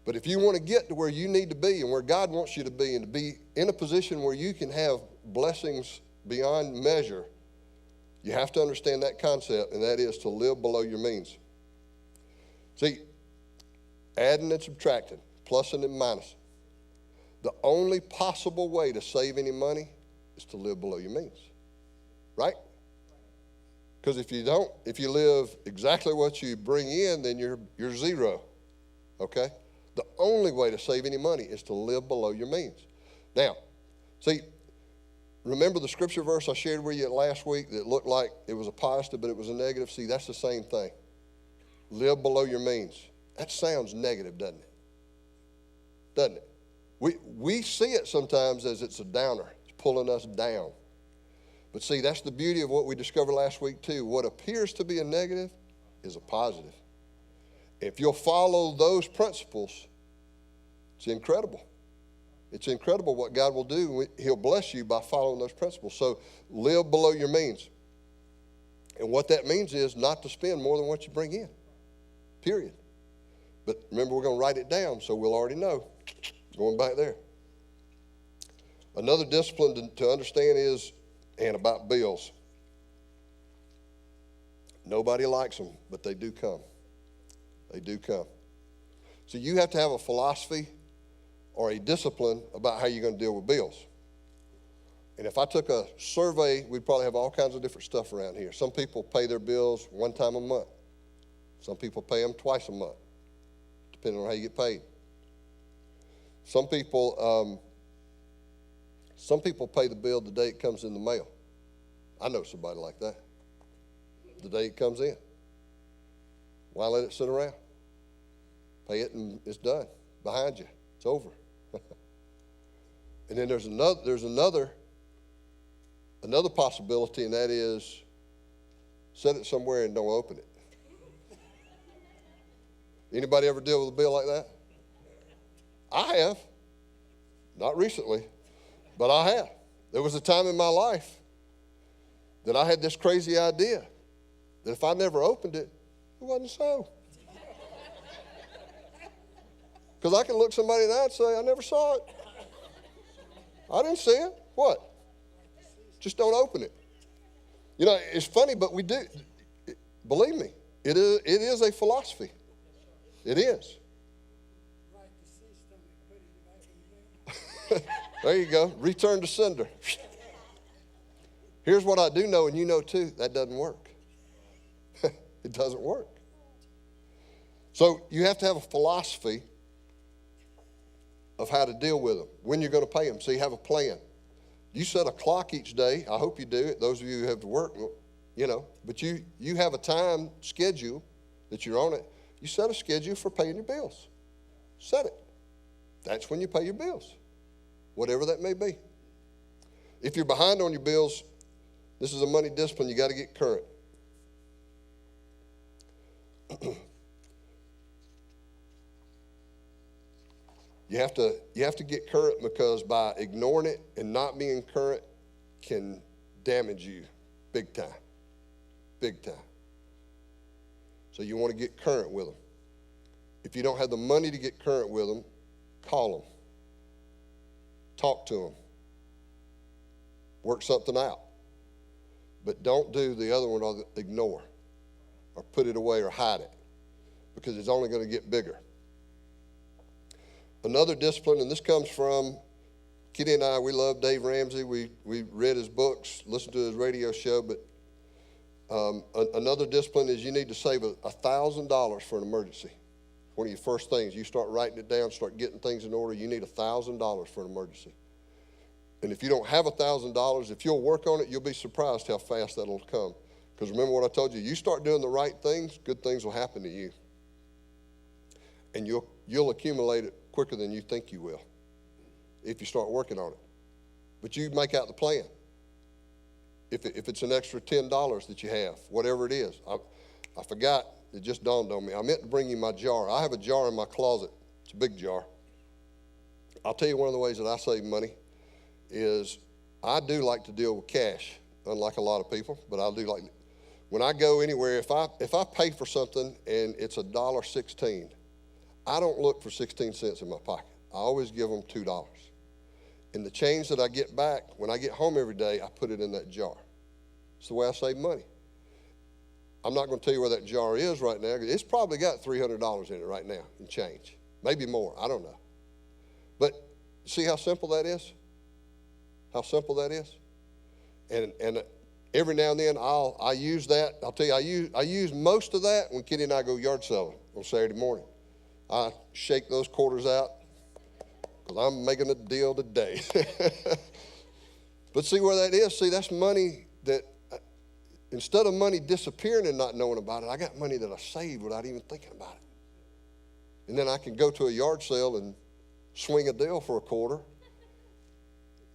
But if you want to get to where you need to be and where God wants you to be, and to be in a position where you can have blessings beyond measure, you have to understand that concept, and that is to live below your means. See, adding and subtracting, plussing and minusing. The only possible way to save any money is to live below your means, right? Because if you don't, if you live exactly what you bring in, then you're zero, okay? The only way to save any money is to live below your means. Now, see, remember the scripture verse I shared with you last week that looked like it was a positive, but it was a negative? See, that's the same thing. Live below your means. That sounds negative, doesn't it? Doesn't it? We see it sometimes as it's a downer. It's pulling us down. But see, that's the beauty of what we discovered last week too. What appears to be a negative is a positive. If you'll follow those principles, it's incredible. It's incredible what God will do. He'll bless you by following those principles. So live below your means. And what that means is not to spend more than what you bring in, period. But remember, we're going to write it down so we'll already know. Going back there. Another discipline to understand is, and about bills. Nobody likes them, but they do come. They do come. So you have to have a philosophy or a discipline about how you're going to deal with bills. And if I took a survey, we'd probably have all kinds of different stuff around here. Some people pay their bills one time a month. Some people pay them twice a month, depending on how you get paid. Some people Some people pay the bill the day it comes in the mail. I know somebody like that. The day it comes in. Why let it sit around? Pay it and it's done. Behind you. It's over. And then there's another possibility, and that is set it somewhere and don't open it. Anybody ever deal with a bill like that? I have. Not recently, but I have. There was a time in my life that I had this crazy idea that if I never opened it, it wasn't so. Because I can look somebody in the eye and say, I never saw it. I didn't see it. What? Just don't open it. You know, it's funny, but we do. Believe me, it is a philosophy. It is. There you go. Return to sender. Here's what I do know, and you know too, that doesn't work. It doesn't work. So you have to have a philosophy of how to deal with them, when you're going to pay them. So you have a plan. You set a clock each day. I hope you do it. Those of you who have to work, you know, but you have a time schedule that you're on it. You set a schedule for paying your bills. Set it. That's when you pay your bills, whatever that may be. If you're behind on your bills, this is a money discipline. You got to get current. You have to get current, because by ignoring it and not being current can damage you big time. Big time. So you want to get current with them. If you don't have the money to get current with them, call them. Talk to them. Work something out. But don't do the other one, or ignore, or put it away, or hide it, because it's only going to get bigger. Another discipline, and this comes from Kitty and I, we love Dave Ramsey. We read his books, listened to his radio show, but another discipline is you need to save $1,000 for an emergency. One of your first things, you start writing it down, start getting things in order. You need $1,000 for an emergency. And if you don't have $1,000, if you'll work on it, you'll be surprised how fast that'll come. Because remember what I told you, you start doing the right things, good things will happen to you. And you'll accumulate it quicker than you think you will if you start working on it. But you make out the plan. If it's an extra $10 that you have, whatever it is. I forgot, it just dawned on me. I meant to bring you my jar. I have a jar in my closet. It's a big jar. I'll tell you one of the ways that I save money is I do like to deal with cash, unlike a lot of people, but I do like, when I go anywhere, if I pay for something and it's $1.16, I don't look for 16 cents in my pocket. I always give them $2. And the change that I get back, when I get home every day, I put it in that jar. It's the way I save money. I'm not going to tell you where that jar is right now. It's probably got $300 in it right now in change. Maybe more. I don't know. But see how simple that is? How simple that is? And every now and then I use that. I'll tell you, I use most of that when Kitty and I go yard selling on Saturday morning. I shake those quarters out because I'm making a deal today. But see where that is? See, that's money that instead of money disappearing and not knowing about it, I got money that I saved without even thinking about it. And then I can go to a yard sale and swing a deal for a quarter.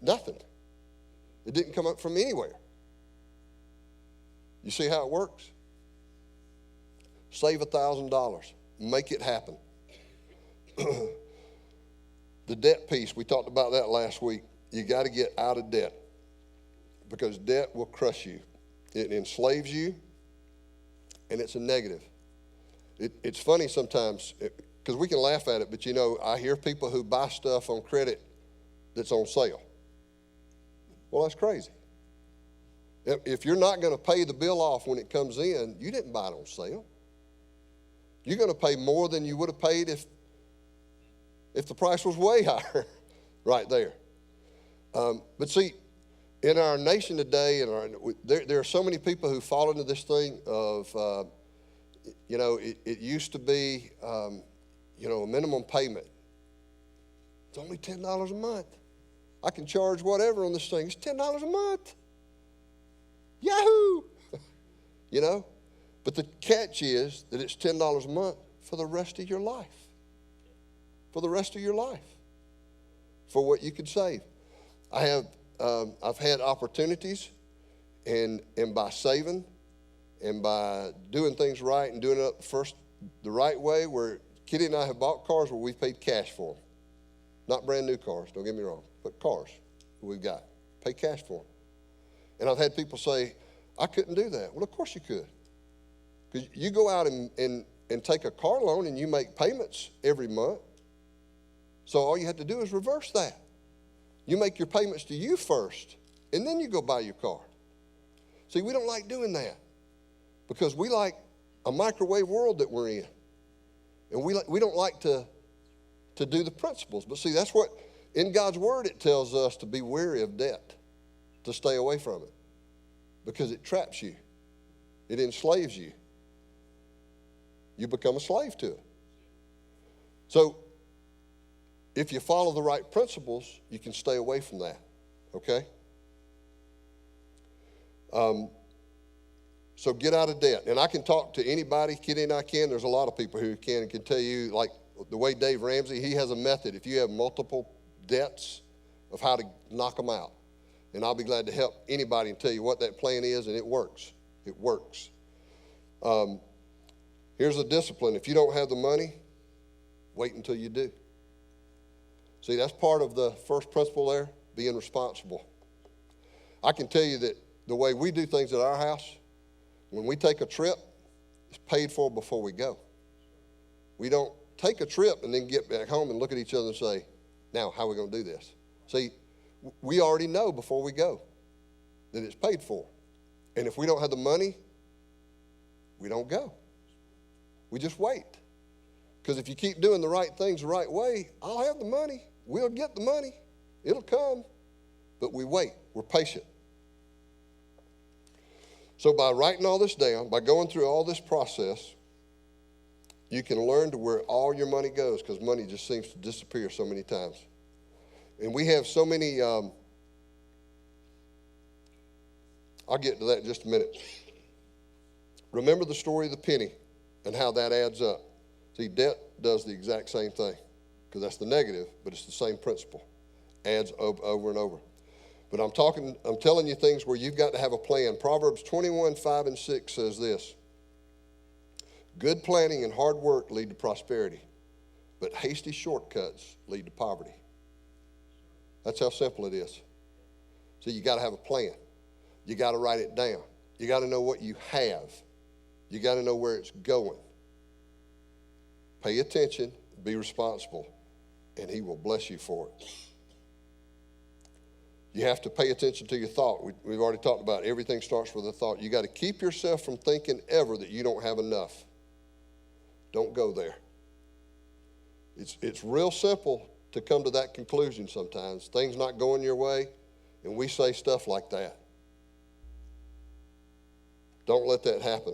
Nothing. It didn't come up from anywhere. You see how it works? Save $1,000. Make it happen. The debt piece, we talked about that last week. You got to get out of debt because debt will crush you. It enslaves you, and it's a negative. It's funny sometimes because we can laugh at it, but you know, I hear people who buy stuff on credit that's on sale. Well, that's crazy. If you're not going to pay the bill off when it comes in, you didn't buy it on sale. You're going to pay more than you would have paid if the price was way higher right there. But see, in our nation today, there are so many people who fall into this thing of, it used to be, a minimum payment. It's only $10 a month. I can charge whatever on this thing. It's $10 a month. Yahoo! You know? But the catch is that it's $10 a month for the rest of your life. For the rest of your life. For what you could save. I've had opportunities, and by saving and by doing things right and doing it first the right way, where Kitty and I have bought cars where we've paid cash for them. Not brand new cars, don't get me wrong, but cars we've got. Pay cash for them. And I've had people say, I couldn't do that. Well, of course you could. Because you go out and take a car loan and you make payments every month. So all you have to do is reverse that. You make your payments to you first, and then you go buy your car. See, we don't like doing that because we like a microwave world that we're in. And we don't like to do the principles. But see, that's what, in God's word, it tells us to be wary of debt, to stay away from it because it traps you. It enslaves you. You become a slave to it. So, if you follow the right principles, you can stay away from that, okay? So get out of debt. And I can talk to anybody, Kitty and I can. There's a lot of people who can tell you, like the way Dave Ramsey, he has a method. If you have multiple debts, of how to knock them out. And I'll be glad to help anybody and tell you what that plan is, and it works. It works. Here's a discipline. If you don't have the money, wait until you do. See, that's part of the first principle there, being responsible. I can tell you that the way we do things at our house, when we take a trip, it's paid for before we go. We don't take a trip and then get back home and look at each other and say, now, how are we going to do this? See, we already know before we go that it's paid for. And if we don't have the money, we don't go. We just wait. Because if you keep doing the right things the right way, I'll have the money. We'll get the money. It'll come. But we wait. We're patient. So by writing all this down, by going through all this process, you can learn to where all your money goes, because money just seems to disappear so many times. And we have so many, I'll get to that in just a minute. Remember the story of the penny and how that adds up. See, debt does the exact same thing, because that's the negative, but it's the same principle. Adds over and over. But I'm telling you things where you've got to have a plan. Proverbs 21:5-6 says this. Good planning and hard work lead to prosperity, but hasty shortcuts lead to poverty. That's how simple it is. So you got to have a plan. You got to write it down. You got to know what you have. You got to know where it's going. Pay attention, be responsible, and he will bless you for it. You have to pay attention to your thought. We've already talked about it. Everything starts with a thought. You got to keep yourself from thinking ever that you don't have enough. Don't go there. It's real simple to come to that conclusion sometimes. Things not going your way, and we say stuff like that. Don't let that happen.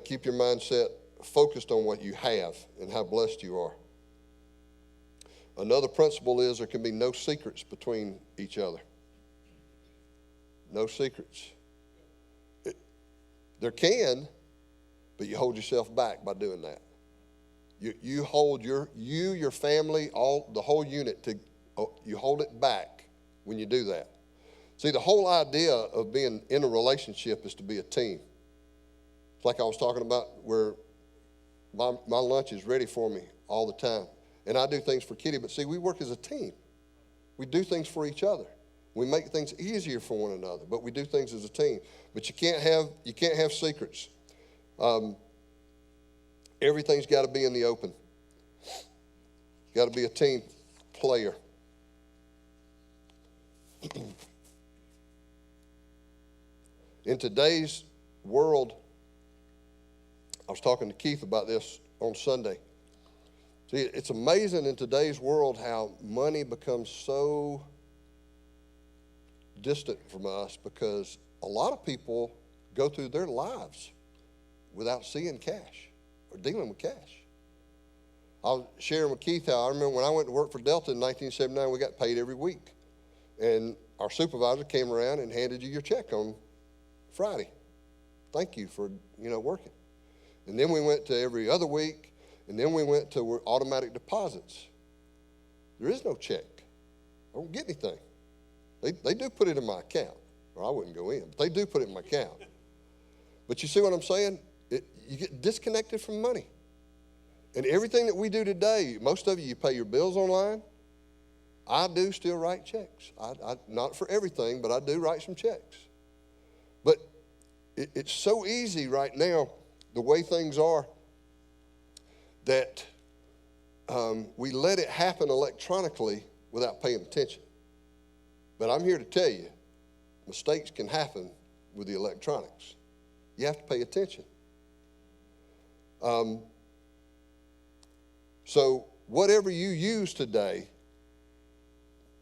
Keep your mindset focused on what you have and how blessed you are. Another principle is there can be no secrets between each other. No secrets. There can, but you hold yourself back by doing that. You hold your family, the whole unit, you hold it back when you do that. See, the whole idea of being in a relationship is to be a team. It's like I was talking about where my lunch is ready for me all the time. And I do things for Kitty, but see, we work as a team. We do things for each other. We make things easier for one another, but we do things as a team. But you can't have secrets. Everything's got to be in the open. You got to be a team player. In today's world, I was talking to Keith about this on Sunday. See, it's amazing in today's world how money becomes so distant from us, because a lot of people go through their lives without seeing cash or dealing with cash. I was sharing with Keith how I remember when I went to work for Delta in 1979, we got paid every week. And our supervisor came around and handed you your check on Friday. Thank you for, working. And then we went to every other week, and then we went to automatic deposits. There is no check. I don't get anything. They do put it in my account, or I wouldn't go in, but they do put it in my account. But you see what I'm saying? You get disconnected from money. And everything that we do today, most of you pay your bills online. I do still write checks. I not for everything, but I do write some checks. But it's so easy right now, the way things are, that we let it happen electronically without paying attention. But I'm here to tell you, mistakes can happen with the electronics. You have to pay attention. So whatever you use today,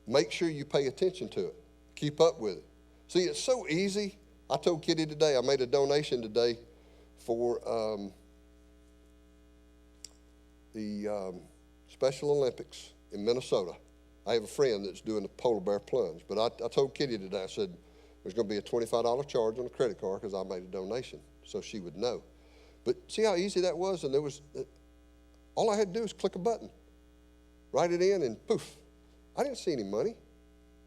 make sure you pay attention to it. Keep up with it. See, it's so easy. I told Kitty today, I made a donation today for the Special Olympics in Minnesota. I have a friend that's doing the polar bear plunge. But I told Kitty today, I said, there's going to be a $25 charge on the credit card because I made a donation, so she would know. But see how easy that was? And all I had to do was click a button, write it in, and poof. I didn't see any money.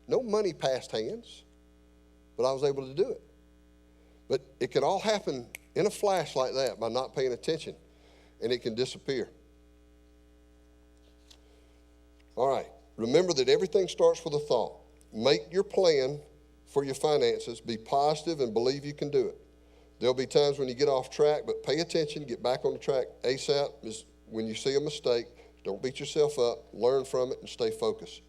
No money passed hands, but I was able to do it. But it can all happen in a flash like that by not paying attention, and it can disappear. All right. Remember that everything starts with a thought. Make your plan for your finances. Be positive and believe you can do it. There'll be times when you get off track, but pay attention. Get back on the track ASAP. When you see a mistake, don't beat yourself up. Learn from it and stay focused.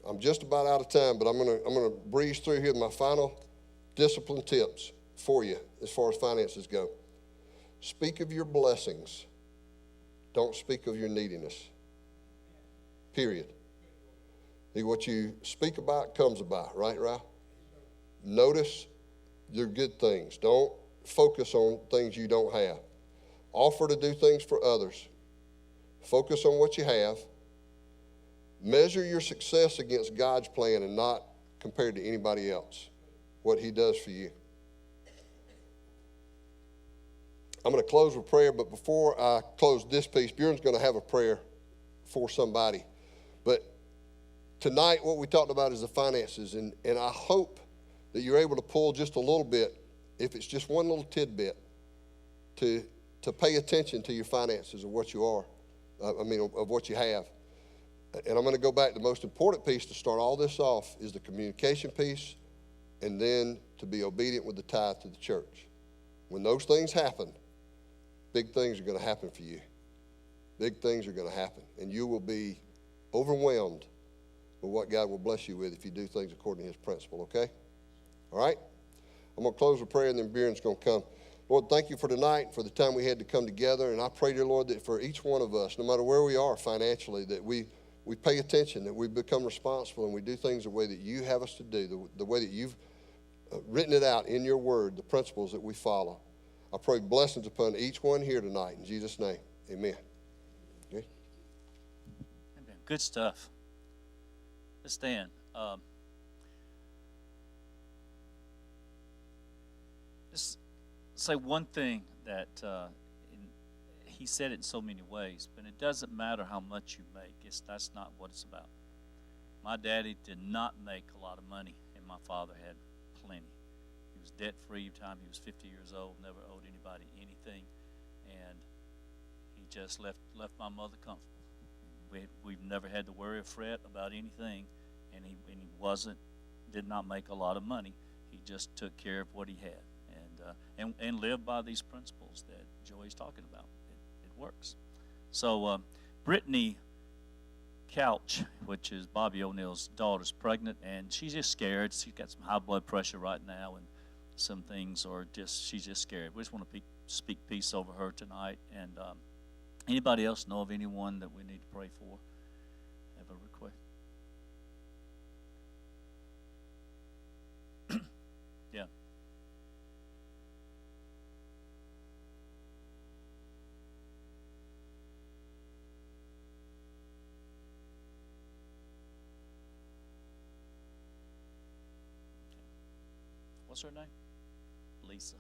I'm just about out of time, but I'm gonna breeze through here with my final discipline tips for you as far as finances go. Speak of your blessings. Don't speak of your neediness. Period. See, what you speak about comes about, right, Ralph? Notice your good things. Don't focus on things you don't have. Offer to do things for others. Focus on what you have. Measure your success against God's plan and not compared to anybody else, what he does for you. I'm going to close with prayer, but before I close this piece, Bjorn's going to have a prayer for somebody. But tonight, what we talked about is the finances, and I hope that you're able to pull just a little bit, if it's just one little tidbit, to pay attention to your finances of what you are, of what you have. And I'm going to go back to the most important piece to start all this off is the communication piece, and then to be obedient with the tithe to the church. When those things happen, big things are going to happen for you. Big things are going to happen, and you will be overwhelmed with what God will bless you with if you do things according to his principle, okay? All right? I'm going to close with prayer, and then Bjorn's going to come. Lord, thank you for tonight, for the time we had to come together, and I pray, dear Lord, that for each one of us, no matter where we are financially, that we pay attention, that we become responsible, and we do things the way that you have us to do, the way that you've written it out in your word, the principles that we follow. I pray blessings upon each one here tonight. In Jesus' name, amen. Okay? Amen. Good stuff. Let's stand. Just say one thing that he said it in so many ways, but it doesn't matter how much you make. That's not what it's about. My daddy did not make a lot of money, and my father had plenty. He was debt-free by the time he was 50 years old, never owed anybody anything, and he just left my mother comfortable. We've never had to worry or fret about anything, and he did not make a lot of money. He just took care of what he had, and lived by these principles that Joey's talking about. It works. So Brittany Couch, which is Bobby O'Neill's daughter's pregnant, and she's just scared. She's got some high blood pressure right now, and some things are she's just scared. We just want to speak peace over her tonight. And anybody else know of anyone that we need to pray for? Have a request? Yeah. What's her name? Lisa.